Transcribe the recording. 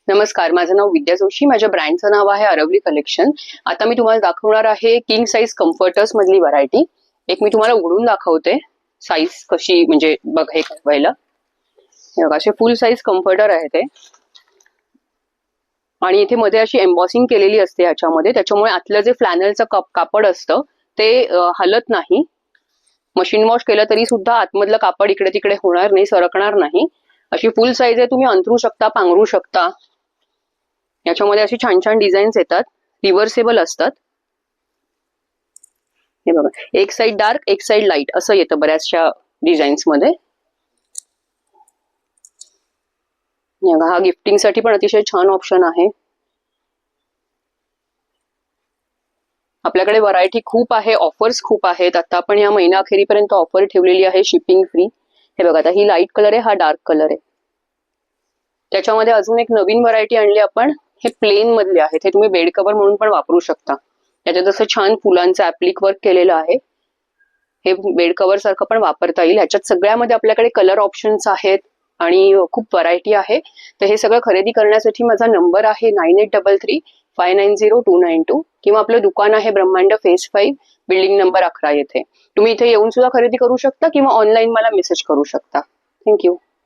नमस्कार, माझं नाव विद्या जोशी. माझ्या ब्रँडचं नाव आहे अरवली कलेक्शन. आता मी तुम्हाला दाखवणार आहे किंग साईज कम्फर्टर्स मधली व्हरायटी. एक मी तुम्हाला उघडून दाखवते साईज कशी, म्हणजे बघ हे कळवायला. हे बघा, असे फुल साईज कम्फर्टर आहे ते, आणि इथे मध्ये अशी एम्बॉसिंग केलेली असते ह्याच्यामध्ये, त्याच्यामुळे आतलं जे फ्लॅनलचं कापड असतं ते हलत नाही. मशीन वॉश केलं तरी सुद्धा आतमधलं कापड इकडे तिकडे होणार नाही, सरकणार नाही. अशी फुल साईज आहे, तुम्ही अंथरू शकता, पांघरू शकता. याच्यामध्ये अशी छान छान डिझाईन्स येतात, रिव्हर्सेबल असतात. हे बघा, एक साइड डार्क एक साइड लाईट असं येतं बऱ्याचशा डिझाईन्स मध्ये. हा गिफ्टिंग साठी पण अतिशय छान ऑप्शन आहे. आपल्याकडे व्हरायटी खूप आहे, ऑफर्स खूप आहेत. आता आपण या महिना अखेरीपर्यंत ऑफर ठेवलेली आहे, शिपिंग फ्री. हे बघा, आता ही लाईट कलर आहे, हा डार्क कलर आहे. त्याच्यामध्ये अजून एक नवीन व्हरायटी आणली आपण. हे प्लेन मधले आहेत, हे तुम्ही बेड कव्हर म्हणून पण वापरू शकता. याच्यात जसं छान फुलांचं ऍप्लिक वर्क केलेलं आहे. हे बेड कव्हर सारखं पण वापरता येईल. ह्याच्यात सगळ्यामध्ये आपल्याकडे कलर ऑप्शन्स आहेत आणि खूप व्हरायटी आहे. तर हे सगळं खरेदी करण्यासाठी माझा नंबर आहे 9833590292, किंवा आपलं दुकान आहे ब्रह्मांड फेज 5, बिल्डिंग नंबर 11 येथे. तुम्ही इथे येऊन सुद्धा खरेदी करू शकता किंवा ऑनलाईन मला मेसेज करू शकता. थँक्यू.